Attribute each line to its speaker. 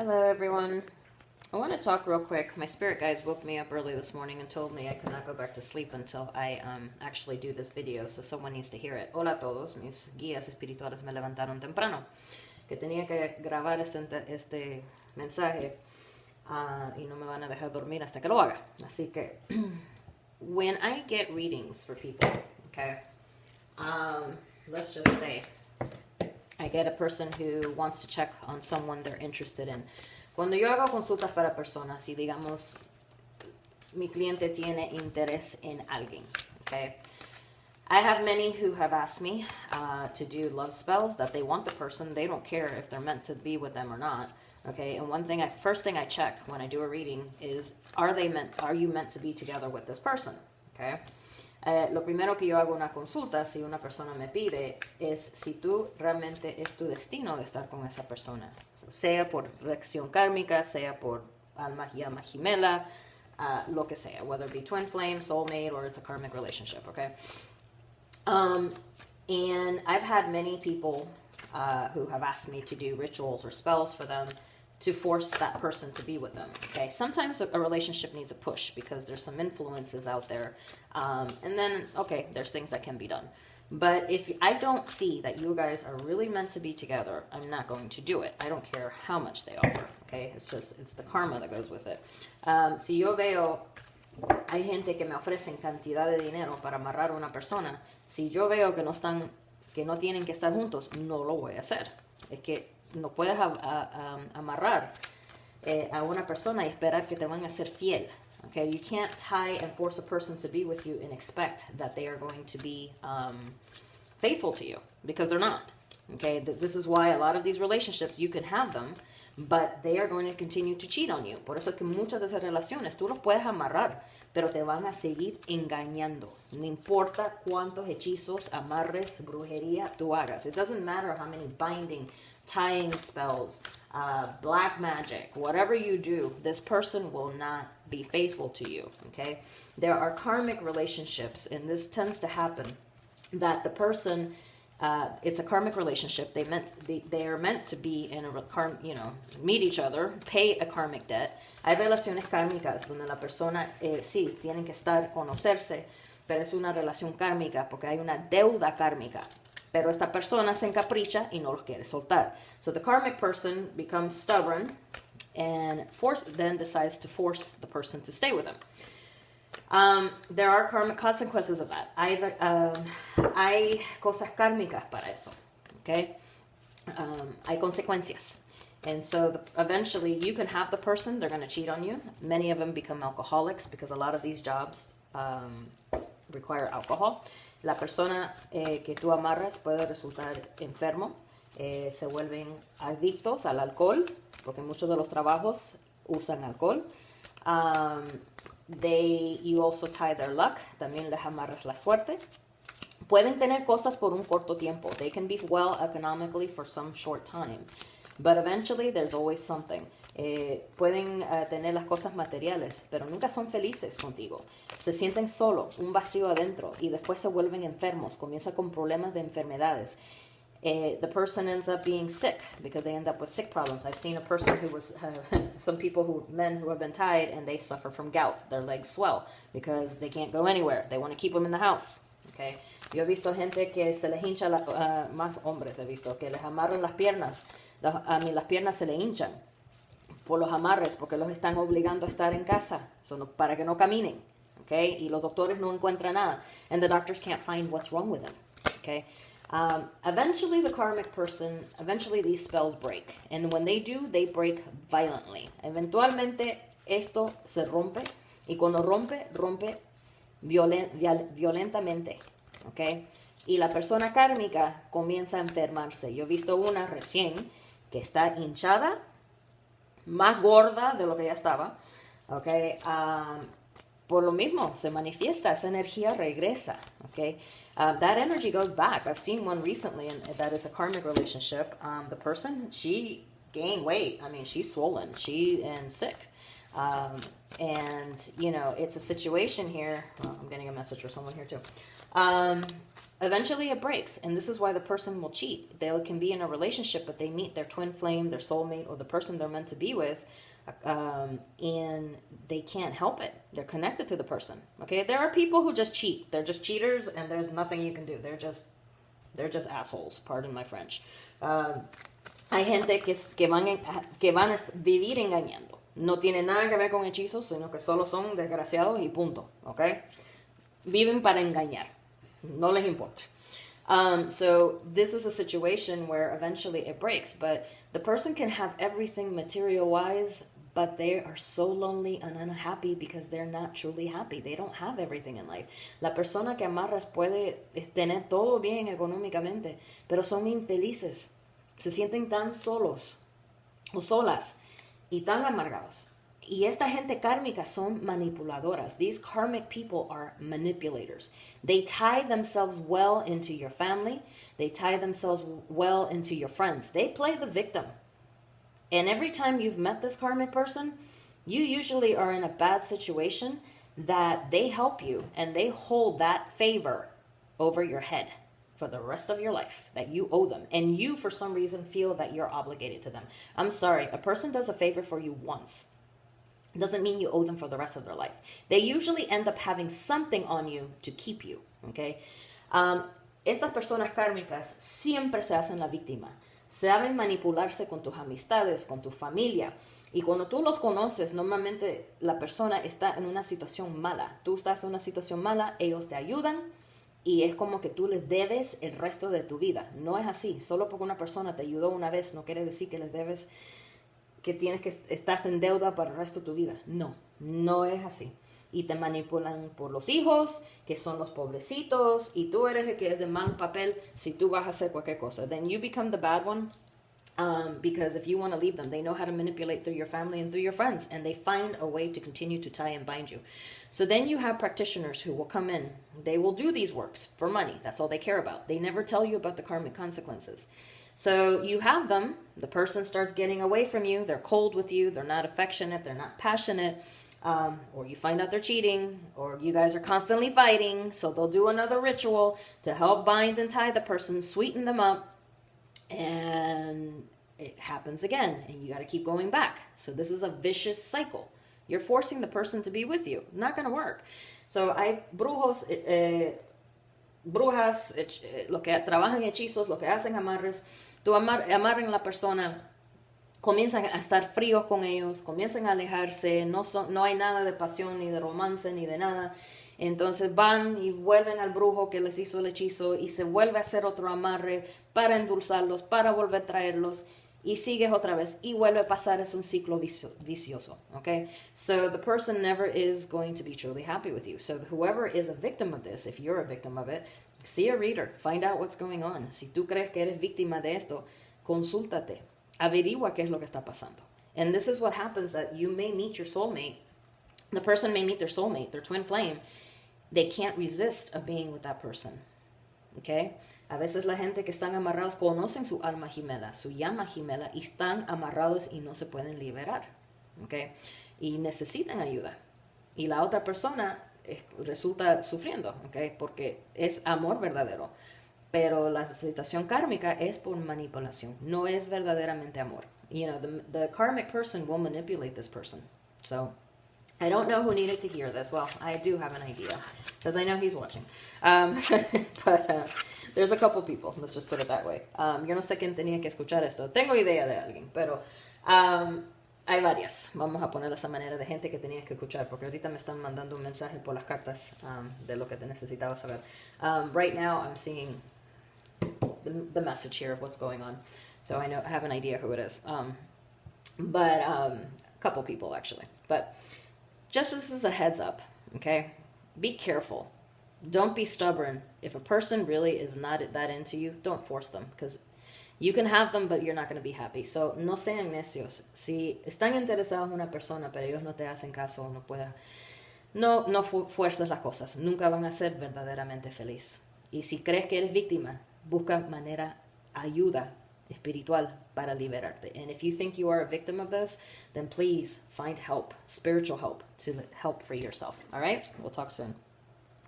Speaker 1: Hello, everyone. I want to talk real quick. My spirit guides woke me up early this morning and told me I could not go back to sleep until I actually do this video, so someone needs to hear it. Hola a todos, mis guías espirituales me levantaron temprano, que tenía que grabar este mensaje y no me van a dejar dormir hasta que lo haga. Así que, when I get readings for people, okay, let's just say I get a person who wants to check on someone they're interested in. Cuando yo hago consultas para personas y digamos mi cliente tiene interés en alguien, okay? I have many who have asked me to do love spells, that they want the person, they don't care if they're meant to be with them or not, okay? And first thing I check when I do a reading is, are you meant to be together with this person, okay? Lo primero que yo hago una consulta, si una persona me pide, es si tú realmente es tu destino de estar con esa persona. Sea por reacción kármica, sea por alma y alma gemela, lo que sea, whether it be twin flame, soulmate, or it's a karmic relationship, okay? And I've had many people who have asked me to do rituals or spells for them to force that person to be with them, okay? Sometimes a relationship needs a push because there's some influences out there. And then, okay, there's things that can be done. But if I don't see that you guys are really meant to be together, I'm not going to do it. I don't care how much they offer, okay? It's the karma that goes with it. Si yo veo, hay gente que me ofrecen cantidad de dinero para amarrar a una persona. Si yo veo que no tienen que estar juntos, no lo voy a hacer. Es que no puedes amarrar a una persona y esperar que te van a ser fiel. Okay, you can't tie and force a person to be with you and expect that they are going to be faithful to you, because they're not. Okay, this is why a lot of these relationships, you can have them, but they are going to continue to cheat on you. Por eso es que muchas de esas relaciones tú los puedes amarrar, pero te van a seguir engañando. No importa cuántos hechizos, amarres, brujería tú hagas. It doesn't matter how many binding, tying spells, black magic, whatever you do, this person will not be faithful to you, okay? There are karmic relationships, and this tends to happen, that the person, it's a karmic relationship, they are meant to be in meet each other, pay a karmic debt. Hay relaciones kármicas donde la persona, sí, tienen que conocerse, pero es una relación kármica porque hay una deuda kármica. Pero esta persona se encapricha y no los quiere soltar. So the karmic person becomes stubborn and then decides to force the person to stay with him. There are karmic consequences of that. Hay cosas kármicas para eso. Okay? Hay consecuencias. And so eventually you can have the person, they're going to cheat on you. Many of them become alcoholics because a lot of these jobs require alcohol. La persona que tú amarras puede resultar enfermo, se vuelven adictos al alcohol, porque muchos de los trabajos usan alcohol. You also tie their luck, también les amarras la suerte. Pueden tener cosas por un corto tiempo. They can be well economically for some short time, but eventually there's always something. Pueden tener las cosas materiales, pero nunca son felices contigo. Se sienten solo, un vacío adentro, y después se vuelven enfermos. Comienza con problemas de enfermedades. The person ends up being sick because they end up with sick problems. I've seen a person who was, men who have been tied, and they suffer from gout. Their legs swell because they can't go anywhere. They want to keep them in the house. Okay? Yo he visto gente que se les hincha, más hombres he visto, que les amarran las piernas. Las piernas se le hinchan por los amarres, porque los están obligando a estar en casa, para que no caminen, okay? Y los doctores no encuentran nada, and the doctors can't find what's wrong with them, okay? Eventually these spells break, and when they do, they break violently. Eventualmente esto se rompe, y cuando rompe violentamente, okay? Y la persona kármica comienza a enfermarse. Yo he visto una recién que está hinchada, más gorda de lo que ya estaba, okay? Por lo mismo, se manifiesta, esa energía regresa, okay? That energy goes back. I've seen one recently, and that is a karmic relationship. The person, she gained weight. I mean, she's swollen, and sick. And, it's a situation here. Well, I'm getting a message for someone here too. eventually it breaks, and this is why the person will cheat. They can be in a relationship, but they meet their twin flame, their soulmate, or the person they're meant to be with, and they can't help it. They're connected to the person. Okay, there are people who just cheat. They're just cheaters, and there's nothing you can do. They're just assholes. Pardon my French. Hay gente que van a vivir engañando. No tiene nada que ver con hechizos, sino que solo son desgraciados y punto. Okay, viven para engañar. No les importa. So this is a situation where eventually it breaks, but the person can have everything material-wise, but they are so lonely and unhappy because they're not truly happy. They don't have everything in life. La persona que amarras puede tener todo bien económicamente, pero son infelices. Se sienten tan solos o solas y tan amargados. Y esta gente kármica son manipuladoras. These karmic people are manipulators. They tie themselves well into your family. They tie themselves well into your friends. They play the victim. And every time you've met this karmic person, you usually are in a bad situation that they help you and they hold that favor over your head for the rest of your life, that you owe them. And you, for some reason, feel that you're obligated to them. I'm sorry, a person does a favor for you once. Doesn't mean you owe them for the rest of their life. They usually end up having something on you to keep you, okay? Estas personas kármicas siempre se hacen la víctima. Saben manipularse con tus amistades, con tu familia. Y cuando tú los conoces, normalmente la persona está en una situación mala. Tú estás en una situación mala, ellos te ayudan y es como que tú les debes el resto de tu vida. No es así. Solo porque una persona te ayudó una vez no quiere decir que les debes, que estás en deuda para el resto de tu vida. No, no es así. Y te manipulan por los hijos, que son los pobrecitos, y tú eres el que es de mal papel si tú vas a hacer cualquier cosa. Then you become the bad one, because if you want to leave them, they know how to manipulate through your family and through your friends, and they find a way to continue to tie and bind you. So then you have practitioners who will come in. They will do these works for money. That's all they care about. They never tell you about the karmic consequences. So you have them. The person starts getting away from you. They're cold with you. They're not affectionate. They're not passionate. Or you find out they're cheating, or you guys are constantly fighting, so they'll do another ritual to help bind and tie the person, sweeten them up, and it happens again, and you got to keep going back. So this is a vicious cycle. You're forcing the person to be with you. Not going to work. So hay brujos, brujas, lo que trabajan hechizos, lo que hacen amarres. Tú amarran a la persona, comienzan a estar fríos con ellos, comienzan a alejarse, no hay nada de pasión, ni de romance, ni de nada. Entonces van y vuelven al brujo que les hizo el hechizo y se vuelve a hacer otro amarre para endulzarlos, para volver a traerlos, y sigues otra vez y vuelve a pasar. Es un ciclo vicioso, okay? So the person never is going to be truly happy with you. So whoever is a victim of this, if you're a victim of it, see a reader, find out what's going on. Si tú crees que eres víctima de esto, consúltate. Averigua qué es lo que está pasando. And this is what happens, that you may meet your soulmate. The person may meet their soulmate, their twin flame. They can't resist of being with that person. Okay? A veces la gente que están amarrados conocen su alma gemela, su llama gemela, y están amarrados y no se pueden liberar. Okay? Y necesitan ayuda. Y la otra persona resulta sufriendo, okay? Porque es amor verdadero. Pero la situación kármica es por manipulación. No es verdaderamente amor. You know, the karmic person will manipulate this person. So, I don't know who needed to hear this. Well, I do have an idea, because I know he's watching. But there's a couple people. Let's just put it that way. Yo no sé quién tenía que escuchar esto. Tengo idea de alguien, pero hay varias. Vamos a poner esa manera de gente que tenías que escuchar, porque ahorita me están mandando un mensaje por las cartas de lo que te necesitaba saber. Right now, I'm seeing the message here of what's going on, so I have an idea who it is, but a couple people actually. But just this is a heads up, okay? Be careful. Don't be stubborn. If a person really is not that into you, don't force them, because you can have them, but you're not going to be happy. So no sean necios. Si están interesados en una persona, pero ellos no te hacen caso, no fuerces las cosas. Nunca van a ser verdaderamente feliz. Y si crees que eres víctima, busca ayuda espiritual para liberarte. And if you think you are a victim of this, then please find help, spiritual help, to help free yourself. All right? We'll talk soon.